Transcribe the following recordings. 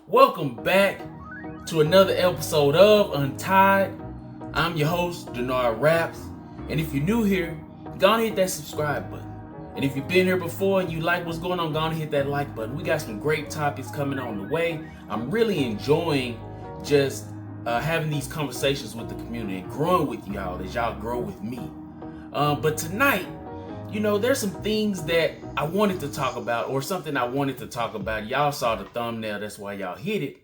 Welcome back to another episode of unTIEd. I'm your host, DenardRaps. And if you're new here, go on and hit that subscribe button. And if you've been here before and you like what's going on, go on and hit that like button. We got some great topics coming on the way. I'm really enjoying just having these conversations with the community and growing with y'all as y'all grow with me. But tonight, there's some things that I wanted to talk about, or something I wanted to talk about. Y'all saw the thumbnail, that's why y'all hit it.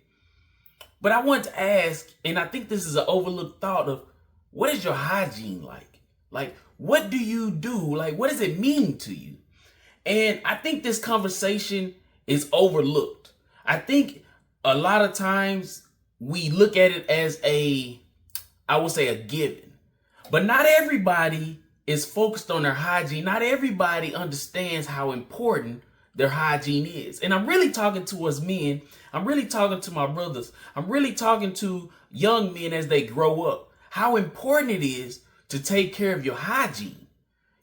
But I wanted to ask, and I think this is an overlooked thought of, what is your hygiene like? Like, what do you do? Like, what does it mean to you? And I think this conversation is overlooked. I think a lot of times we look at it as a given. But not everybody is focused on their hygiene. Not everybody understands how important their hygiene is. And I'm really talking to us men. I'm really talking to my brothers. I'm really talking to young men as they grow up. How important it is to take care of your hygiene.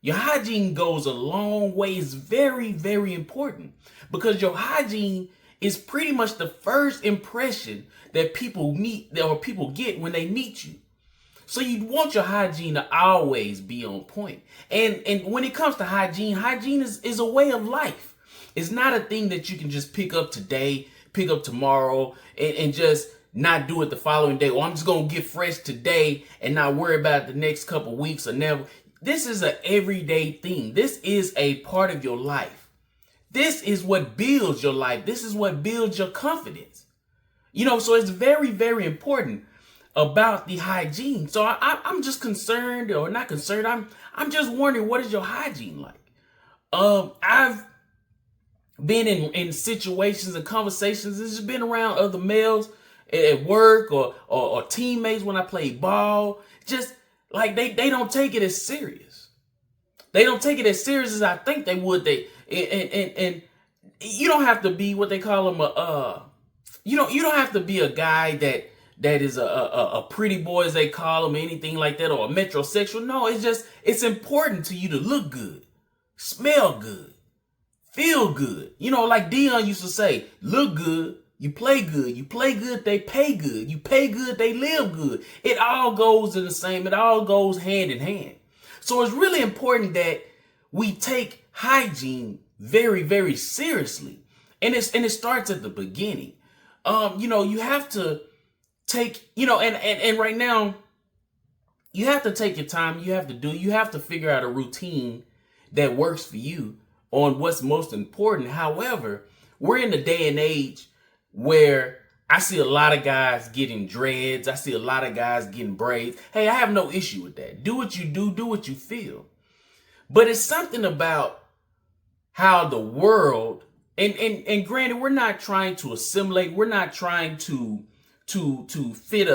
Your hygiene goes a long way. It's very, very important, because your hygiene is pretty much the first impression that people get when they meet you. So you want your hygiene to always be on point. And when it comes to hygiene is a way of life. It's not a thing that you can just pick up today, pick up tomorrow, and just not do it the following day. Or I'm just going to get fresh today and not worry about it the next couple of weeks or never. This is an everyday thing. This is a part of your life. This is what builds your life. This is what builds your confidence. So it's very, very important about the hygiene. So I'm just concerned, or not concerned. I'm just wondering, what is your hygiene like? I've been in situations and conversations. It's just been around other males at work or teammates when I play ball. Just like they don't take it as serious. They don't take it as serious as I think they would. And you don't have to be what they call them you don't have to be a guy that is a pretty boy, as they call them, anything like that, or a metrosexual. No, it's important to you to look good, smell good, feel good. Like Dion used to say, look good, you play good, they pay good, you pay good, they live good. It all goes in the same, it all goes hand in hand. So it's really important that we take hygiene very, very seriously. And it starts at the beginning. You have to take, and right now, you have to take your time. You have to figure out a routine that works for you on what's most important. However, we're in a day and age where I see a lot of guys getting dreads. I see a lot of guys getting braids. Hey, I have no issue with that. Do what you do what you feel. But it's something about how the world, and granted, we're not trying to assimilate. We're not trying to fit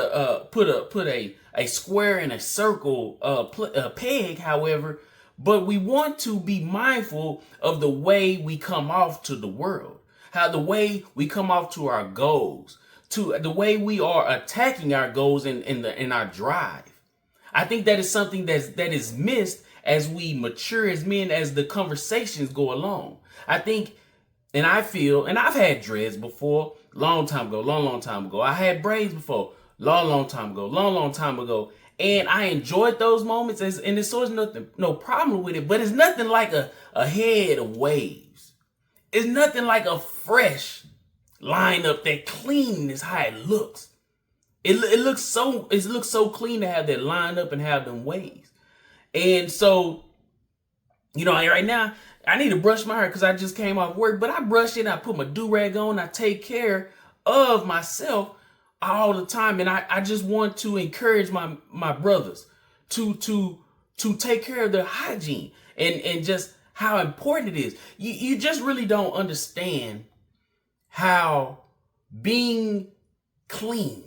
put a square in a circle, peg. However, but we want to be mindful of the way we come off to the world, how the way we come off to our goals, to the way we are attacking our goals in our drive. I think that is something that is missed as we mature as men, as the conversations go along. I think, and I feel, and I've had dreads before, long time ago. I had braids before, long time ago. And I enjoyed those moments, and there's sort of no problem with it. But it's nothing like a head of waves. It's nothing like a fresh lineup that clean is how it looks. It looks so clean to have that lineup and have them waves. And so, right now, I need to brush my hair because I just came off work, but I brush it, I put my do-rag on, I take care of myself all the time. And I just want to encourage my brothers to take care of their hygiene and just how important it is. You just really don't understand how being clean,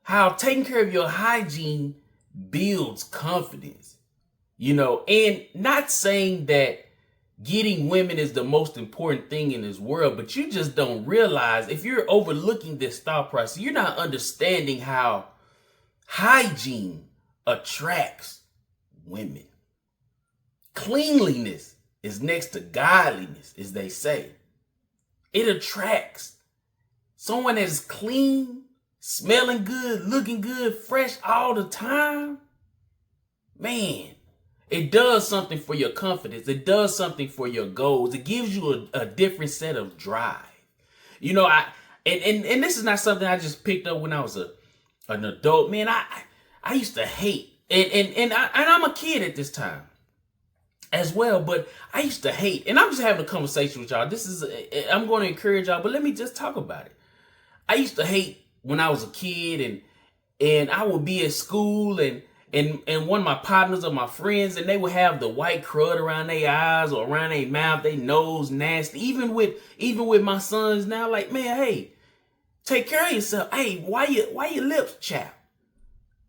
how taking care of your hygiene builds confidence, and not saying that getting women is the most important thing in this world, but you just don't realize, if you're overlooking this thought process, you're not understanding how hygiene attracts women. Cleanliness is next to godliness, as they say. It attracts someone that's clean, smelling good, looking good, fresh all the time, man, it does something for your confidence. It does something for your goals. It gives you a different set of drive. You know, and this is not something I just picked up when I was an adult. Man, I used to hate, and I'm a kid at this time as well, but I used to hate, and I'm just having a conversation with y'all. I'm going to encourage y'all, but let me just talk about it. I used to hate when I was a kid, and I would be at school, and one of my partners or my friends, and they would have the white crud around their eyes or around their mouth, their nose nasty. Even with my sons now, like, man, hey, take care of yourself. Hey, why your lips chapped?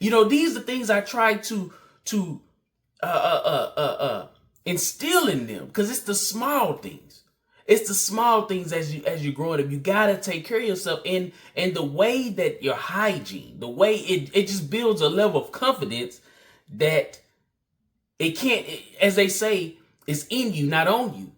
You know, these are things I try to instill in them, because it's the small things. It's the small things as you're growing up. You gotta take care of yourself, and the way that your hygiene, the way it just builds a level of confidence that it can't, as they say, it's in you, not on you.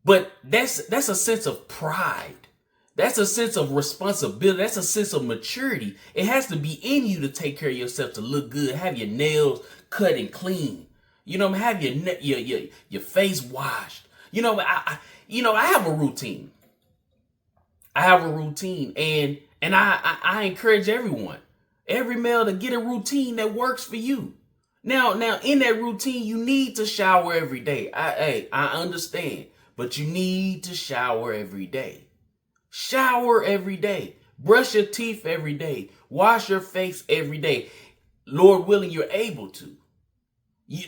But that's a sense of pride. That's a sense of responsibility. That's a sense of maturity. It has to be in you to take care of yourself, to look good, have your nails cut and clean. You know, have your face washed. You know, I have a routine. And I encourage every male to get a routine that works for you. Now in that routine, you need to shower every day. I understand, but you need to shower every day. Shower every day. Brush your teeth every day. Wash your face every day. Lord willing, you're able to.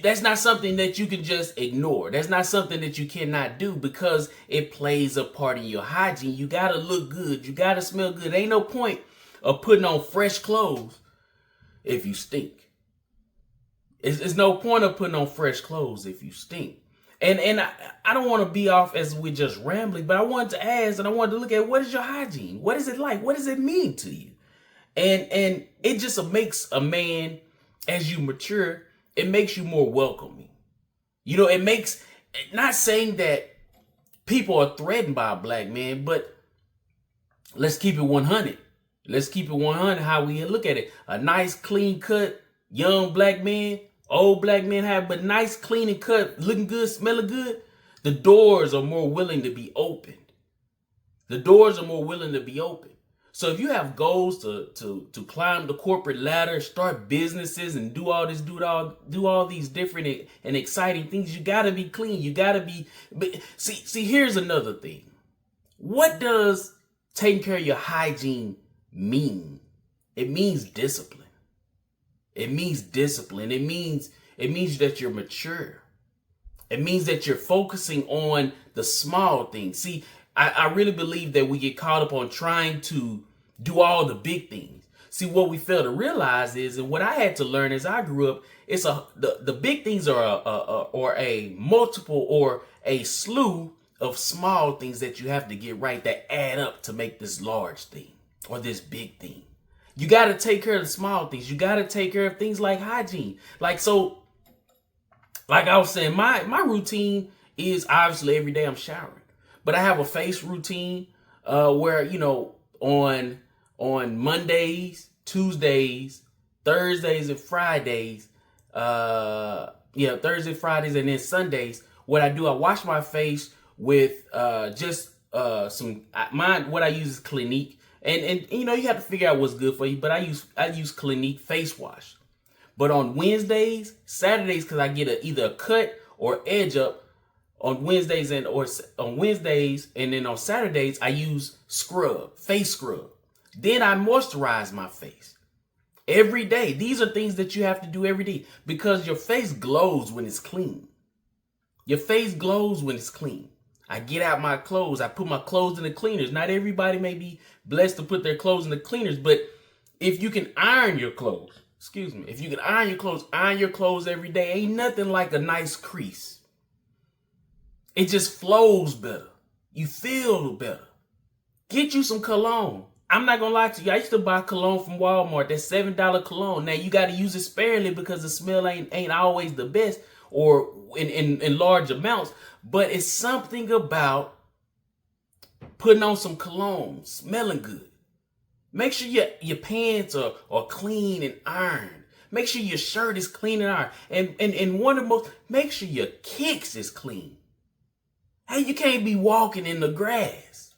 That's not something that you can just ignore. That's not something that you cannot do, because it plays a part in your hygiene. You got to look good. You got to smell good. Ain't no point of putting on fresh clothes if you stink. It's no point of putting on fresh clothes if you stink. And I don't want to be off as we're just rambling, but I wanted to ask, and I wanted to look at, what is your hygiene? What is it like? What does it mean to you? And it just makes a man, as you mature, it makes you more welcoming. You know, it makes, not saying that people are threatened by a black man, but let's keep it 100. Let's keep it 100 how we look at it. A nice, clean cut, young black man, old black men have, but nice, clean and cut, looking good, smelling good. The doors are more willing to be opened. The doors are more willing to be opened. So if you have goals to climb the corporate ladder, start businesses, and do all these different and exciting things, you gotta be clean. You gotta be. See. Here's another thing. What does taking care of your hygiene mean? It means discipline. It means discipline. It means that you're mature. It means that you're focusing on the small things. See, I really believe that we get caught up on trying to do all the big things. See, what we fail to realize is, and what I had to learn as I grew up, the big things are a multiple or a slew of small things that you have to get right that add up to make this large thing or this big thing. You got to take care of the small things. You got to take care of things like hygiene. Like I was saying, my routine is obviously every day I'm showering. But I have a face routine where, you know, on Mondays, Tuesdays, Thursdays, and Fridays, Thursdays, Fridays, and then Sundays, what I do, I wash my face with what I use is Clinique. And you know, you have to figure out what's good for you, but I use Clinique face wash. But on Wednesdays, Saturdays, because I get either a cut or edge up, on Wednesdays and then on Saturdays, I use face scrub. Then I moisturize my face every day. These are things that you have to do every day, because your face glows when it's clean. Your face glows when it's clean. I get out my clothes. I put my clothes in the cleaners. Not everybody may be blessed to put their clothes in the cleaners, but if you can iron your clothes, iron your clothes every day. Ain't nothing like a nice crease. It just flows better. You feel better. Get you some cologne. I'm not gonna lie to you. I used to buy cologne from Walmart. That $7 cologne. Now you got to use it sparingly, because the smell ain't always the best, or in large amounts. But it's something about putting on some cologne, smelling good. Make sure your pants are clean and ironed. Make sure your shirt is clean and ironed. And one of the most, make sure your kicks is clean. Hey, you can't be walking in the grass.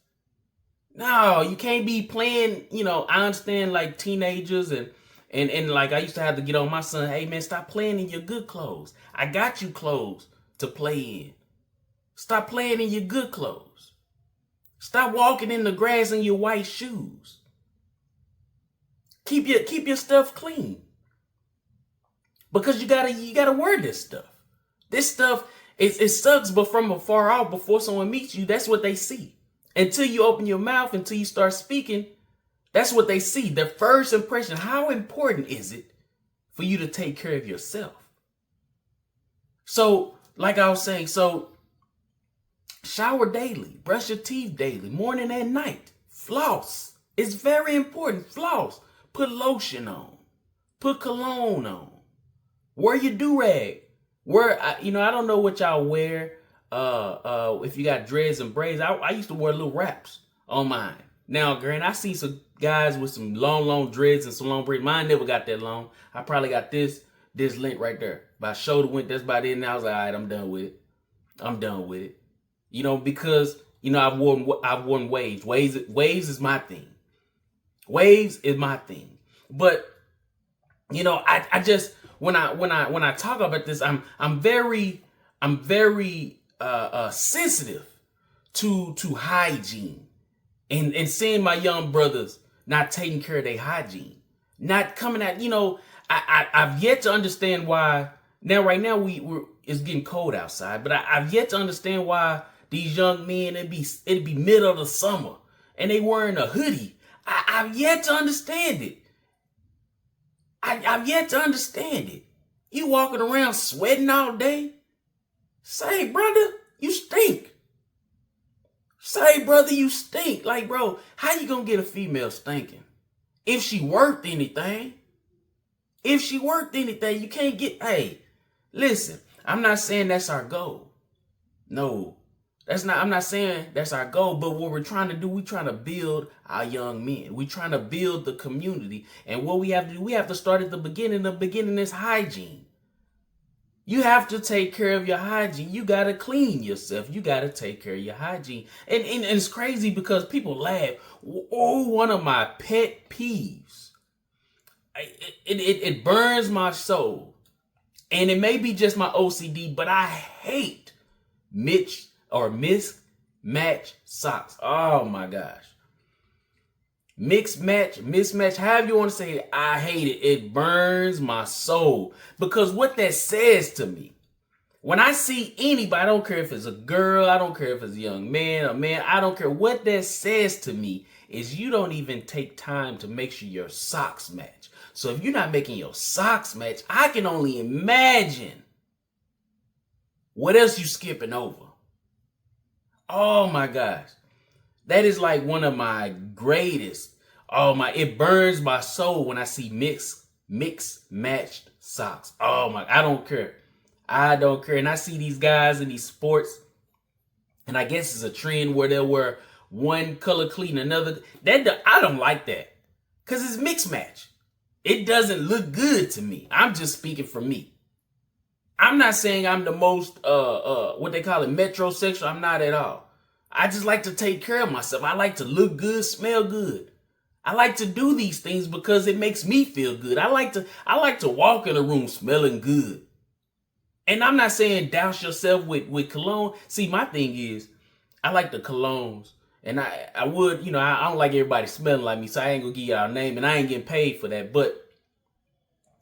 No, you can't be playing, I understand like teenagers and like I used to have to get on my son, hey man, stop playing in your good clothes. I got you clothes to play in. Stop playing in your good clothes. Stop walking in the grass in your white shoes. Keep your stuff clean. Because you gotta wear this stuff. This stuff, it sucks, but from afar off, before someone meets you, that's what they see. Until you open your mouth, until you start speaking, that's what they see. Their first impression. How important is it for you to take care of yourself? So, like I was saying, shower daily, brush your teeth daily, morning and night, floss. It's very important. Floss. Put lotion on. Put cologne on. Wear your do-rag. I don't know what y'all wear. If you got dreads and braids, I used to wear little wraps on mine. Now, granted, I see some guys with some long dreads and some long braids. Mine never got that long. I probably got this length right there. By shoulder width, that's about it. And I was like, all right, I'm done with it. Because I've worn waves. Waves is my thing. Waves is my thing. But I just when I talk about this, I'm very sensitive to hygiene and seeing my young brothers not taking care of their hygiene, not coming at I've yet to understand why. Now right now it's getting cold outside, but I've yet to understand why these young men, it'd be middle of the summer and they wearing a hoodie. I've yet to understand it. I've yet to understand it. You walking around sweating all day? Say, brother, you stink. Say, brother, you stink. Like, bro, how you gonna get a female stinking? If she worth anything. You can't get, hey, listen, I'm not saying that's our goal. No, I'm not saying that's our goal, but what we're trying to do, we're trying to build our young men. We're trying to build the community. And what we have to do, we have to start at the beginning. The beginning is hygiene. You have to take care of your hygiene. You got to clean yourself. You got to take care of your hygiene. And it's crazy because people laugh. Oh, one of my pet peeves. It burns my soul. And it may be just my OCD, but I hate mismatch socks. Oh my gosh. Mismatch, however you want to say it, I hate it. It burns my soul. Because what that says to me, when I see anybody, I don't care if it's a girl, I don't care if it's a young man, a man, I don't care. What that says to me is you don't even take time to make sure your socks match. So if you're not making your socks match, I can only imagine what else you skipping over. Oh my gosh. That is like one of my greatest. It burns my soul when I see mix matched socks. Oh my, I don't care. And I see these guys in these sports, and I guess it's a trend where they'll wear one color clean, another. I don't like that. Because it's mixed match. It doesn't look good to me. I'm just speaking for me. I'm not saying I'm the most, what they call it, metrosexual. I'm not at all. I just like to take care of myself. I like to look good, smell good. I like to do these things because it makes me feel good. I like to walk in a room smelling good. And I'm not saying douse yourself with cologne. See, my thing is, I like the colognes. And I would, I don't like everybody smelling like me, so I ain't gonna give y'all a name, and I ain't getting paid for that. But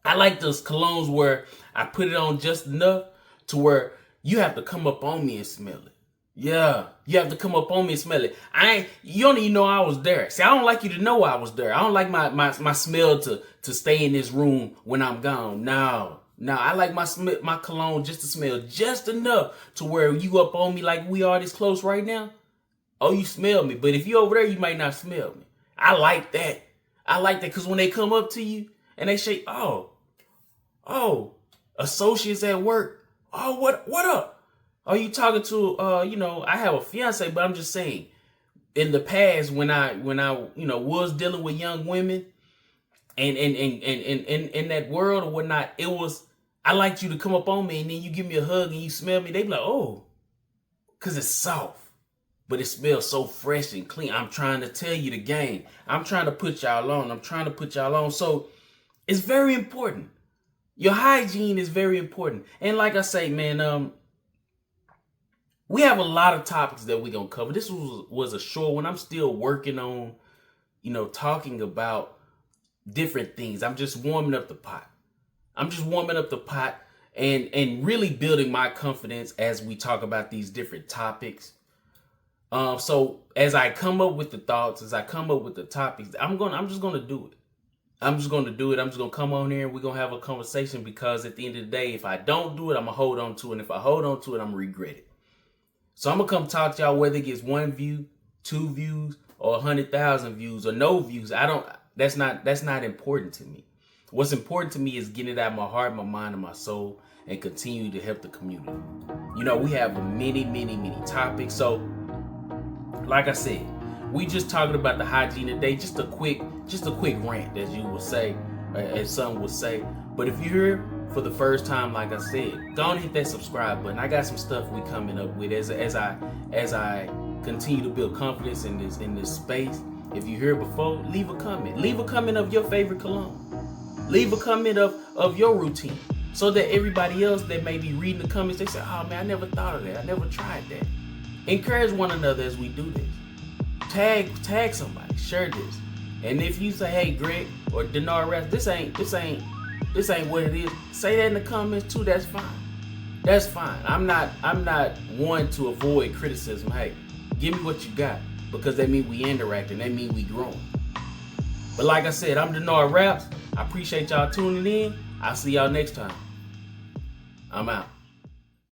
I like those colognes where I put it on just enough to where you have to come up on me and smell it. Yeah, you have to come up on me and smell it. You don't even know I was there. See, I don't like you to know I was there. I don't like my smell to stay in this room when I'm gone. No, I like my cologne just to smell just enough to where you up on me like we are this close right now. Oh, you smell me. But if you over there, you might not smell me. I like that. Because when they come up to you and they say, oh, associates at work. Oh, what up? Are you talking to, I have a fiance, but I'm just saying, in the past when I was dealing with young women and in that world or whatnot, it was, I liked you to come up on me and then you give me a hug and you smell me. They be like, oh, because it's soft, but it smells so fresh and clean. I'm trying to tell you the game. I'm trying to put y'all on. So it's very important. Your hygiene is very important. And like I say, man, we have a lot of topics that we're going to cover. This was a short one. I'm still working on, talking about different things. I'm just warming up the pot. And really building my confidence as we talk about these different topics. So as I come up with the thoughts, as I come up with the topics, I'm just going to do it. I'm just going to come on here and we're going to have a conversation, because at the end of the day, if I don't do it, I'm going to hold on to it. And if I hold on to it, I'm going to regret it. So I'm going to come talk to y'all, whether it gets 1 view, 2 views, or 100,000 views, or no views. That's not important to me. What's important to me is getting it out of my heart, my mind, and my soul, and continue to help the community. We have many, many, many topics. So like I said, we just talking about the hygiene today. Just a quick rant, as you would say, as some would say. But if you're here for the first time, like I said, go and hit that subscribe button. I got some stuff we coming up with as I continue to build confidence in this space. If you're here before, leave a comment. Leave a comment of your favorite cologne. Leave a comment of your routine, so that everybody else that may be reading the comments, they say, oh man, I never thought of that. I never tried that. Encourage one another as we do this. Tag somebody, share this. And if you say, hey, Greg or DenardRaps, this ain't what it is, say that in the comments too. That's fine. I'm not one to avoid criticism. Hey, give me what you got, because that means we interacting. That means we growing. But like I said, I'm DenardRaps. I appreciate y'all tuning in. I'll see y'all next time. I'm out.